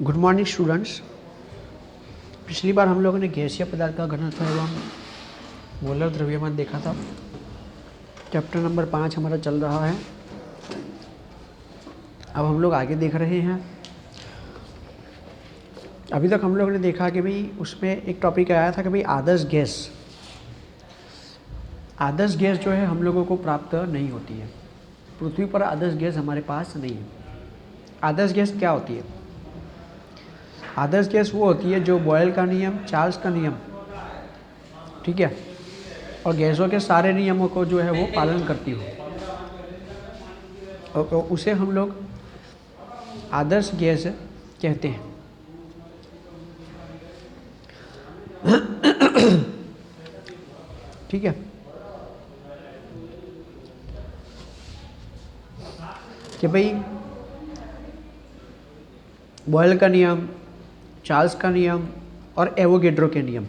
Good morning students. पिछली बार हम लोगों ने गैसीय पदार्थ का घनत्व एवं मोलर द्रव्यमान देखा था। चैप्टर नंबर 5 हमारा चल रहा है। अब हम लोग आगे देख रहे हैं। अभी तक हम लोगों ने देखा कि भाई उसमें एक टॉपिक आया था कि भाई आदर्श गैस जो है हम लोगों को प्राप्त नहीं होती है। पृथ्वी पर आदर्श गैस हमारे पास नहीं है। आदर्श गैस क्या होती है? आदर्श गैस वो होती है जो बॉयल का नियम, चार्ल्स का नियम, ठीक है, और गैसों के सारे नियमों को जो है वो पालन करती हो, और उसे हम लोग आदर्श गैस कहते हैं। ठीक है, कि भाई बॉयल का नियम, चार्ल्स का नियम और एवोगैड्रो के नियम,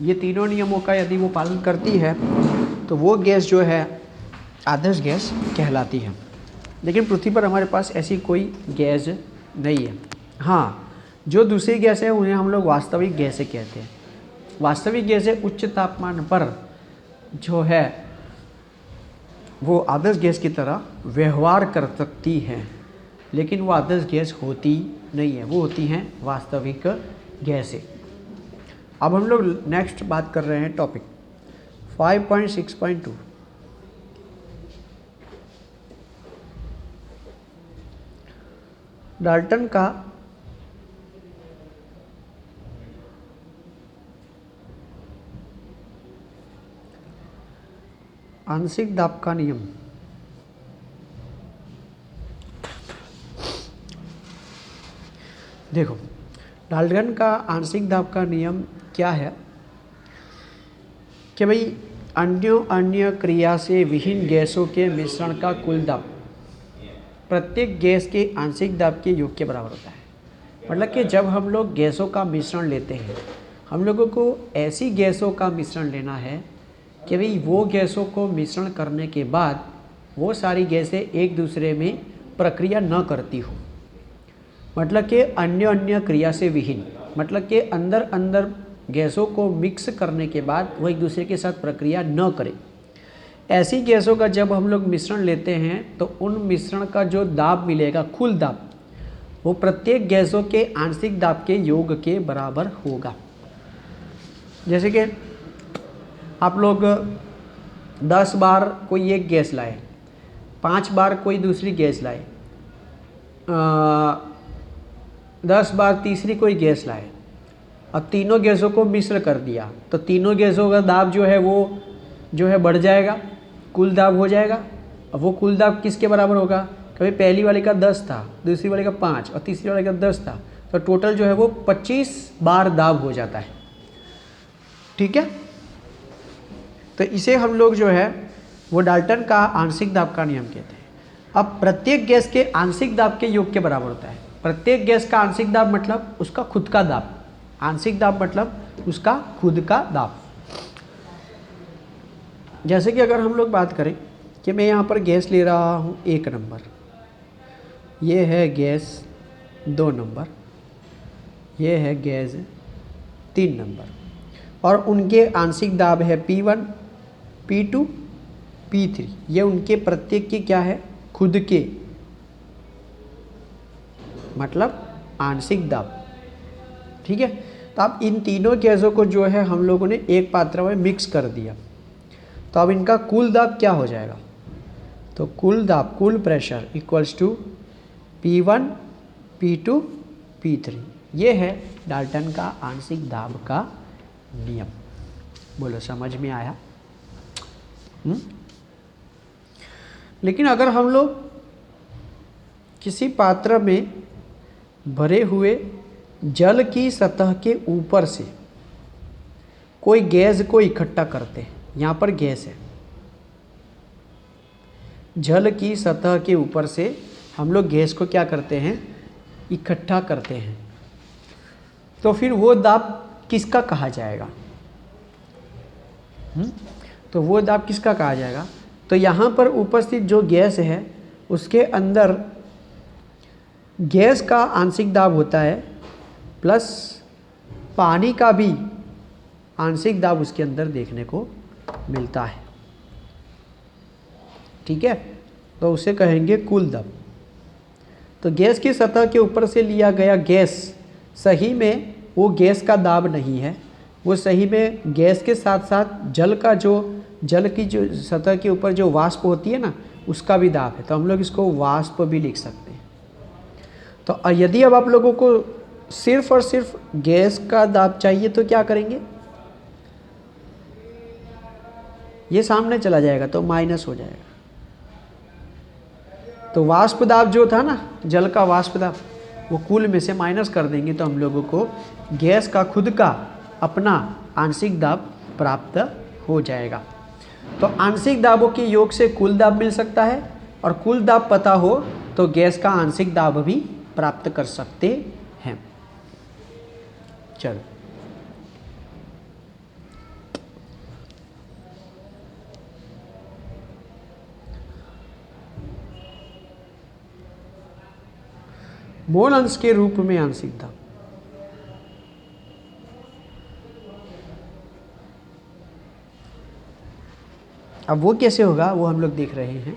ये तीनों नियमों का यदि वो पालन करती है तो वो गैस जो है आदर्श गैस कहलाती है। लेकिन पृथ्वी पर हमारे पास ऐसी कोई गैस नहीं है। हाँ, जो दूसरी गैस है उन्हें हम लोग वास्तविक गैसें कहते हैं। वास्तविक गैसें उच्च तापमान पर जो है वो आदर्श गैस की तरह व्यवहार कर सकती हैं, लेकिन वो आदर्श गैस होती नहीं है, वो होती हैं वास्तविक गैसें। अब हम लोग नेक्स्ट बात कर रहे हैं टॉपिक 5.6.2। डाल्टन का आंशिक दाब का नियम। देखो, डाल्टन का आंशिक दाब का नियम क्या है कि भाई अन्य क्रिया से विहीन गैसों के मिश्रण का कुल दाब प्रत्येक गैस के आंशिक दाब के योग के बराबर होता है। मतलब कि जब हम लोग गैसों का मिश्रण लेते हैं, हम लोगों को ऐसी गैसों का मिश्रण लेना है कि भाई वो गैसों को मिश्रण करने के बाद वो सारी गैसें एक दूसरे में प्रक्रिया न करती हो। मतलब कि अन्य क्रिया से विहीन, मतलब कि अंदर गैसों को मिक्स करने के बाद वो एक दूसरे के साथ प्रक्रिया न करें। ऐसी गैसों का जब हम लोग मिश्रण लेते हैं तो उन मिश्रण का जो दाब मिलेगा, कुल दाब, वो प्रत्येक गैसों के आंशिक दाब के योग के बराबर होगा। जैसे कि आप लोग 10 बार कोई एक गैस लाए, 5 बार कोई दूसरी गैस लाए, 10 बार तीसरी कोई गैस लाए, अब तीनों गैसों को मिश्र कर दिया तो तीनों गैसों का दाब जो है वो जो है बढ़ जाएगा, कुल दाब हो जाएगा। अब वो कुल दाब किसके बराबर होगा? कभी पहली वाले का 10 था, दूसरी वाले का 5 और तीसरी वाले का 10 था, तो टोटल जो है वो 25 बार दाब हो जाता है। ठीक है, तो इसे हम लोग जो है वो डाल्टन का आंशिक दाब का नियम कहते हैं। अब प्रत्येक गैस के आंशिक दाब के योग के बराबर होता है। प्रत्येक गैस का आंशिक दाब मतलब उसका खुद का दाब, आंशिक दाब मतलब उसका खुद का दाब। जैसे कि अगर हम लोग बात करें कि मैं यहाँ पर गैस ले रहा हूँ 1 नंबर, ये है गैस 2 नंबर, ये है गैस 3 नंबर, और उनके आंशिक दाब है P1, P2, P3। ये उनके प्रत्येक के क्या है? खुद के, मतलब आंशिक दाब। ठीक है, तो अब इन तीनों गैसों को जो है हम लोगों ने एक पात्र में मिक्स कर दिया, तो अब इनका कुल दाब क्या हो जाएगा? तो कुल दाब, कुल pressure equals to P1, P2, P3। ये है डाल्टन का आंशिक दाब का नियम। बोलो, समझ में आया? लेकिन अगर हम लोग किसी पात्र में भरे हुए जल की सतह के ऊपर से कोई गैस को इकट्ठा करते हैं, यहाँ पर गैस है, जल की सतह के ऊपर से हम लोग गैस को क्या करते हैं? इकट्ठा करते हैं, तो फिर वो दाब किसका कहा जाएगा? तो वो दाब किसका कहा जाएगा? तो यहाँ पर उपस्थित जो गैस है उसके अंदर गैस का आंशिक दाब होता है प्लस पानी का भी आंशिक दाब उसके अंदर देखने को मिलता है। ठीक है, तो उसे कहेंगे कुल दाब। तो गैस की सतह के ऊपर से लिया गया गैस सही में वो गैस का दाब नहीं है, वो सही में गैस के साथ साथ जल की जो सतह के ऊपर जो वाष्प होती है ना, उसका भी दाब है। तो हम लोग इसको वाष्प भी लिख सकते हैं। तो यदि अब आप लोगों को सिर्फ और सिर्फ गैस का दाब चाहिए तो क्या करेंगे, ये सामने चला जाएगा तो माइनस हो जाएगा। तो वाष्प दाब जो था ना, जल का वाष्प दाब, वो कुल में से माइनस कर देंगे तो हम लोगों को गैस का खुद का अपना आंशिक दाब प्राप्त हो जाएगा। तो आंशिक दाबों के योग से कुल दाब मिल सकता है, और कुल दाब पता हो तो गैस का आंशिक दाब भी प्राप्त कर सकते हैं। चलो, मोल अंश के रूप में आंशिक दाब। अब वो कैसे होगा वो हम लोग देख रहे हैं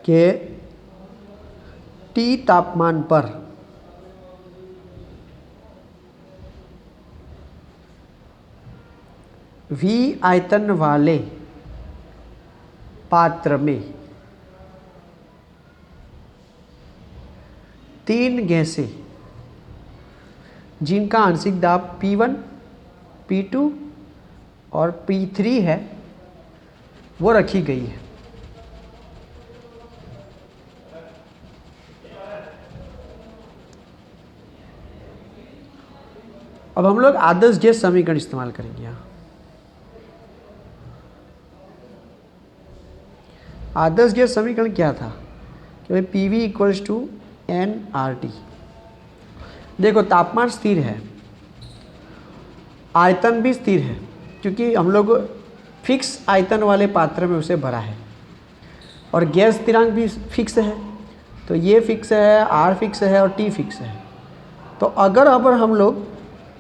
कि T तापमान पर V आयतन वाले पात्र में 3 गैसें जिनका आंशिक दाब P1, P2 और P3 है वो रखी गई है। अब हम लोग आदर्श गैस समीकरण इस्तेमाल करेंगे। यहाँ आदर्श गैस समीकरण क्या था कि भाई PV इक्वल्स टू nRT। देखो, तापमान स्थिर है, आयतन भी स्थिर है, क्योंकि हम लोग फिक्स आयतन वाले पात्र में उसे भरा है, और गैस स्थिरांक भी फिक्स है। तो ये फिक्स है, R फिक्स है और T फिक्स है। तो अगर हम लोग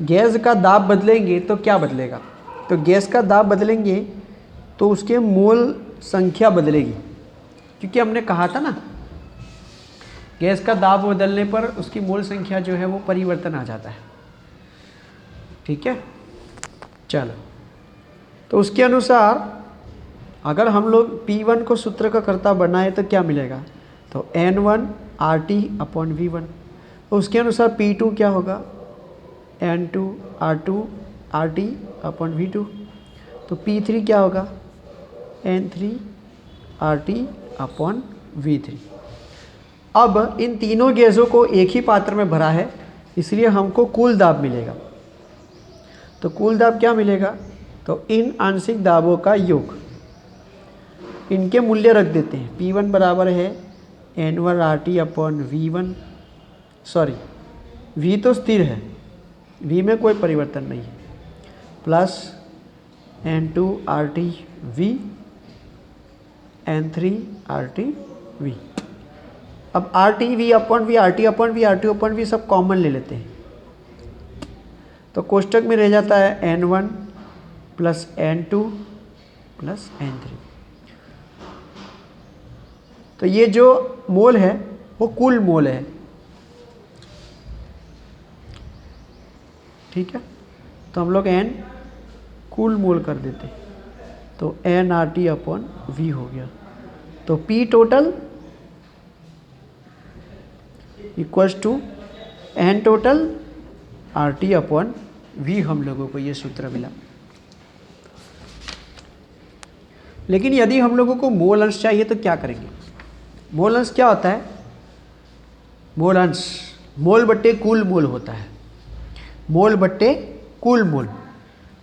गैस का दाब बदलेंगे तो क्या बदलेगा, तो गैस का दाब बदलेंगे तो उसके मोल संख्या बदलेगी, क्योंकि हमने कहा था ना गैस का दाब बदलने पर उसकी मोल संख्या जो है वो परिवर्तन आ जाता है। ठीक है, चलो, तो उसके अनुसार अगर हम लोग P1 को सूत्र का कर्ता बनाए तो क्या मिलेगा, तो N1 RT अपॉन V1। तो उसके अनुसार P2 क्या होगा, N2 R2 RT upon V2। तो P3 क्या होगा, N3 RT अपॉन V3। अब इन तीनों गैसों को एक ही पात्र में भरा है, इसलिए हमको कुल दाब मिलेगा। तो कुल दाब क्या मिलेगा, तो इन आंशिक दाबों का योग, इनके मूल्य रख देते हैं। P1 बराबर है N1 RT upon V1, sorry V तो स्थिर है, V में कोई परिवर्तन नहीं है, plus N2 RT V, N3 RT V। अब RT V upon V, RT upon V, RT upon V सब कॉमन ले लेते हैं, तो कोष्टक में रह जाता है N1 plus N2 plus N3। तो ये जो मोल है वो कुल मोल है। ठीक है, तो हम लोग N कुल मोल कर देते हैं, तो nRT अपॉन V हो गया। तो P total equals to N total RT upon V। हम लोगों को ये सूत्र मिला। लेकिन यदि हम लोगों को मोल अंश चाहिए तो क्या करेंगे, मोल अंश क्या होता है, मोल अंश मोल बट्टे कुल मोल होता है, मोल बट्टे कुल मोल।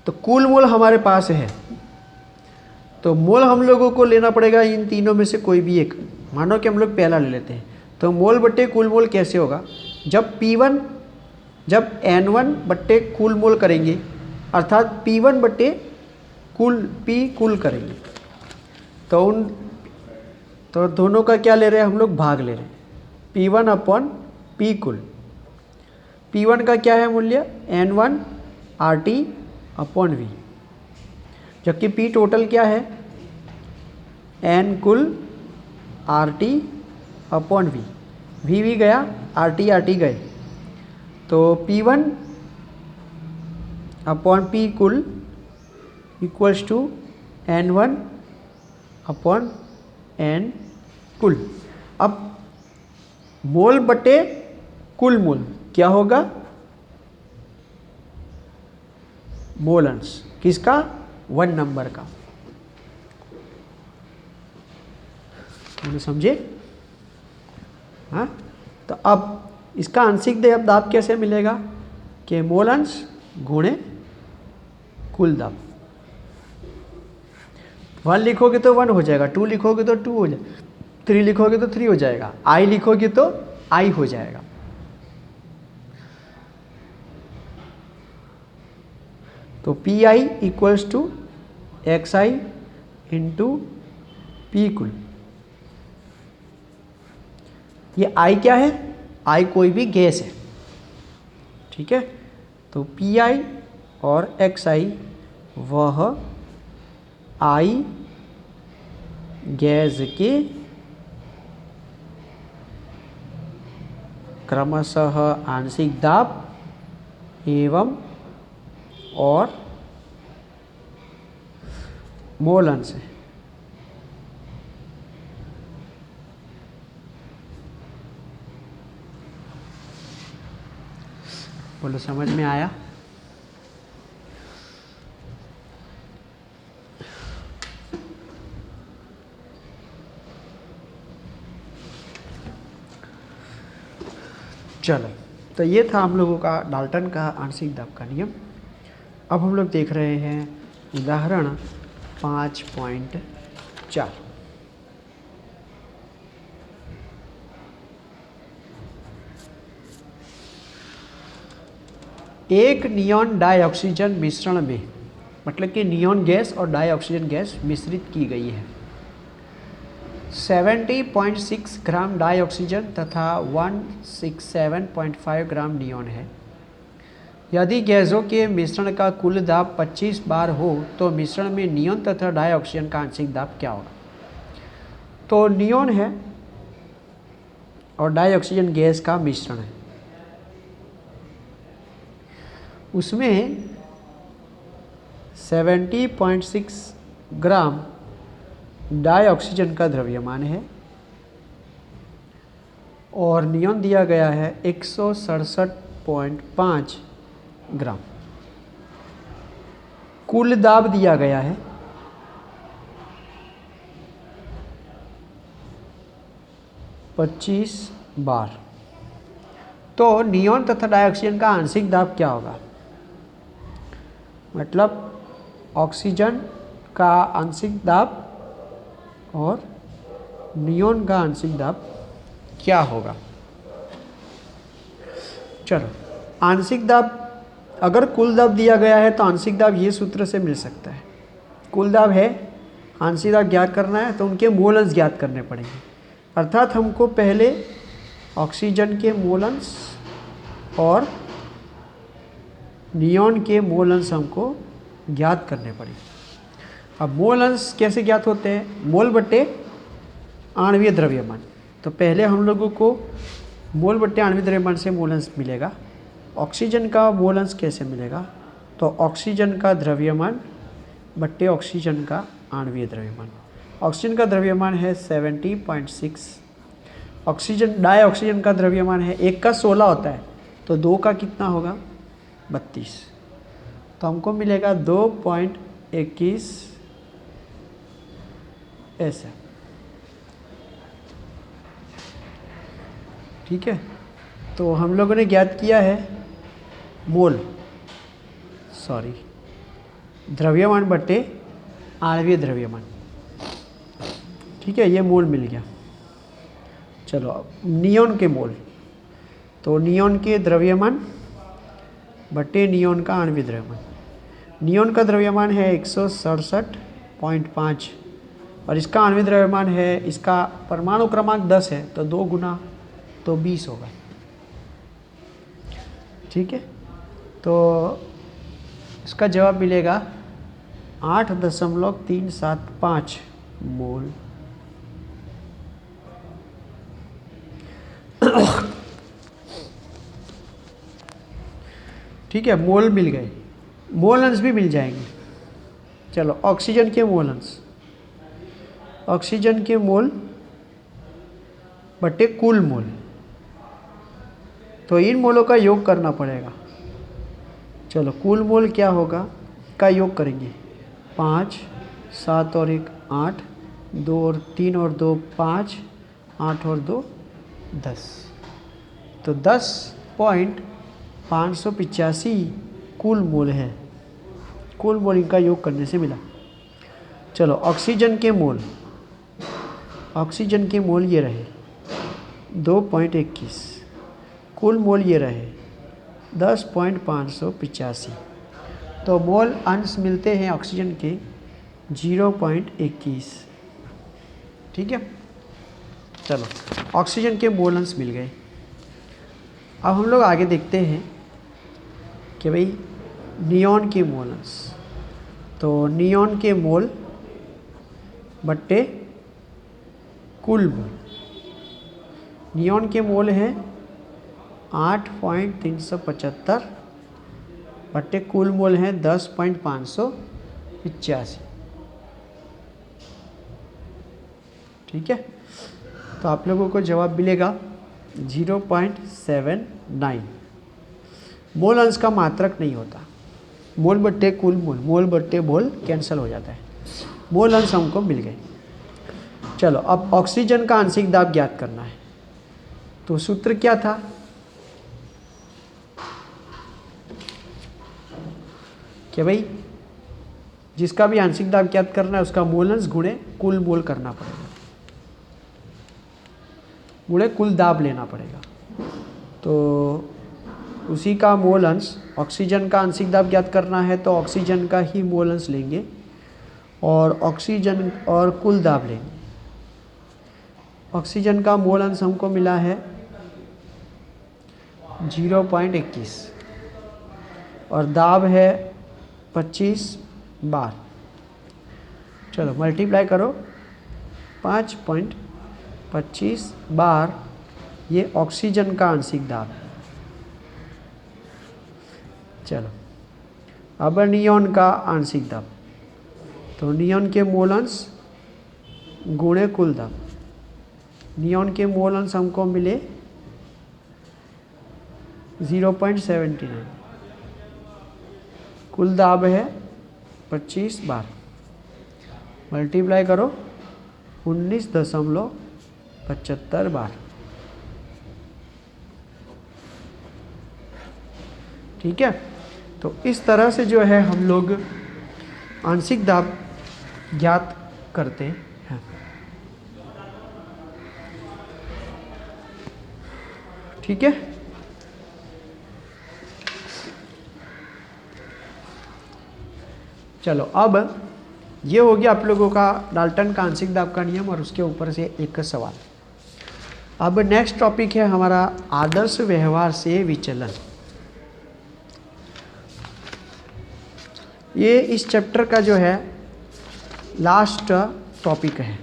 तो कुल मोल हमारे पास है, तो मोल हम लोगों को लेना पड़ेगा इन तीनों में से कोई भी एक। मानो कि हम लोग पहला ले लेते हैं, तो मोल बट्टे कुल मोल कैसे होगा, जब N1 बट्टे कुल मोल करेंगे, अर्थात P1 बट्टे P कुल करेंगे, तो दोनों का क्या ले रहे हैं हम लोग, भाग ले रहे हैं। P1 अपॉन P कुल। P1 का क्या है मूल्य, N1 RT अपॉन V, जबकि P टोटल क्या है, N कुल RT अपॉन V। V भी गया, RT गए, तो P1 अपॉन P कुल equals to N1 upon N कुल। अब मोल बटे कुल मोल क्या होगा, मोल अंश किसका, 1 नंबर का। समझे? हाँ, तो अब इसका आंशिक दाब कैसे मिलेगा कि मोल अंश गुणे कुल दाब। 1 लिखोगे तो 1 हो जाएगा, 2 लिखोगे तो 2 हो जाएगा, 3 लिखोगे तो 3 हो जाएगा, I लिखोगे तो I हो जाएगा। तो PI equals to XI into P कुल। ये I क्या है, I कोई भी गैस है, ठीक है। तो PI और XI वह I गैस के क्रमशः आंशिक दाब एवं और मोल अंश है। बोलो, समझ में आया? चलो, तो ये था हम लोगों का डाल्टन का आंशिक दाब का नियम। अब हम लोग देख रहे हैं उदाहरण 5.4। एक नियॉन डाइऑक्सीजन मिश्रण में, मतलब कि नियॉन गैस और डाइऑक्सीजन गैस मिश्रित की गई है। 70.6 ग्राम डाइऑक्सीजन तथा 167.5 ग्राम नियॉन है। यदि गैसों के मिश्रण का कुल दाब 25 बार हो तो मिश्रण में नियॉन तथा डाइऑक्सीजन का आंशिक दाब क्या होगा। तो नियॉन है और डाइऑक्सीजन गैस का मिश्रण है, उसमें 70.6 ग्राम डाइऑक्सीजन का द्रव्यमान है और नियॉन दिया गया है 167.5 ग्राम। कुल दाब दिया गया है 25 बार। तो नियॉन तथा डाइऑक्सीजन का आंशिक दाब क्या होगा, मतलब ऑक्सीजन का आंशिक दाब और नियॉन का आंशिक दाब क्या होगा। चलो, आंशिक दाब, अगर कुल दाब दिया गया है तो आंशिक दाब ये सूत्र से मिल सकता है। कुल दाब है, आंशिक दाब ज्ञात करना है तो उनके मोल अंश ज्ञात करने पड़ेंगे। अर्थात हमको पहले ऑक्सीजन के मोल अंश और नियॉन के मोल अंश हमको ज्ञात करने पड़ेंगे। अब मोल अंश कैसे ज्ञात होते हैं, मोल बटे आणवीय द्रव्यमान। तो पहले हम लोगों को मोल बटे आणवीय द्रव्यमान से मोल अंश मिलेगा। ऑक्सीजन का मोल अंश कैसे मिलेगा, तो ऑक्सीजन का द्रव्यमान बटे ऑक्सीजन का आणवीय द्रव्यमान। ऑक्सीजन का द्रव्यमान है 70.6, ऑक्सीजन डाइऑक्सीजन का द्रव्यमान है, 1 का 16 होता है तो 2 का कितना होगा, 32। तो हमको मिलेगा 2.21 ऐसा, ठीक है। तो हम लोगों ने ज्ञात किया है द्रव्यमान बटे आणवीय द्रव्यमान, ठीक है, ये मोल मिल गया। चलो अब नियॉन के मोल, तो नियॉन के द्रव्यमान बटे नियॉन का आणवीय द्रव्यमान। नियॉन का द्रव्यमान है 167.5 और इसका आणवीय द्रव्यमान है, इसका परमाणु क्रमांक 10 है तो 2 गुना तो 20 होगा। ठीक है, तो इसका जवाब मिलेगा 8.375 मोल। ठीक है, मोल मिल गए, मोल अंश भी मिल जाएंगे। चलो ऑक्सीजन के मोल अंश, ऑक्सीजन के मोल बटे कुल मोल, तो इन मोलों का योग करना पड़ेगा। चलो कुल मोल क्या होगा का योग करेंगे, 5, 7 और 1 8, 2 और 3 और 2 5, 8 और 2 10, तो 10.585 कुल मोल है। कुल मोल इनका योग करने से मिला। चलो ऑक्सीजन के मोल, ऑक्सीजन के मोल ये रहे 2.21, कुल मोल ये रहे 10.585, तो मोल अंश मिलते हैं ऑक्सीजन के 0.21। ठीक है, चलो ऑक्सीजन के मोल अंश मिल गए। अब हम लोग आगे देखते हैं कि भाई नियॉन के मोल अंश, तो नियॉन के मोल बट्टे कुल मोल, नियॉन के मोल हैं 8.375 बट्टे कुल मोल हैं 10.585। ठीक है, तो आप लोगों को जवाब मिलेगा 0.79। मोल अंश का मात्रक नहीं होता, मोल बट्टे कुल मोल, मोल बट्टे मोल कैंसिल हो जाता है, मोल अंश हमको मिल गए। चलो अब ऑक्सीजन का आंशिक दाब ज्ञात करना है, तो सूत्र क्या था, कि भाई जिसका भी आंशिक दाब ज्ञात करना है उसका मोल अंश गुणे कुल मोल करना पड़ेगा, गुणे कुल दाब लेना पड़ेगा। तो उसी का मोल अंश, ऑक्सीजन का आंशिक दाब ज्ञात करना है तो ऑक्सीजन का ही मोल अंश लेंगे और ऑक्सीजन और कुल दाब लेंगे। ऑक्सीजन का मोल अंश हमको मिला है 0.21 और दाब है 25 बार। चलो मल्टीप्लाई करो, 5.25 बार ये ऑक्सीजन का आंशिक दाब। चलो अब नियॉन का आंशिक दाब, तो नियॉन के मोल अंश गुणे कुल दाब, नियॉन के मोल अंश हमको मिले 0.79, कुल दाब है 25 बार, मल्टीप्लाई करो 19.75 बार। ठीक है, तो इस तरह से जो है हम लोग आंशिक दाब ज्ञात करते हैं। ठीक है, चलो अब ये हो गया आप लोगों का डाल्टन का आंशिक दाब का नियम और उसके ऊपर से एक सवाल। अब नेक्स्ट टॉपिक है हमारा आदर्श व्यवहार से विचलन। ये इस चैप्टर का जो है लास्ट टॉपिक है।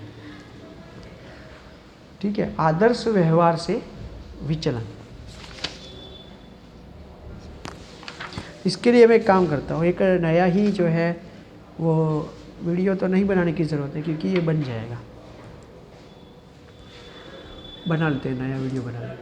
ठीक है, आदर्श व्यवहार से विचलन। इसके लिए मैं एक काम करता हूँ, एक नया ही जो है वो वीडियो तो नहीं बनाने की ज़रूरत है क्योंकि ये बन जाएगा, बना लेते हैं नया वीडियो बना लेते हैं।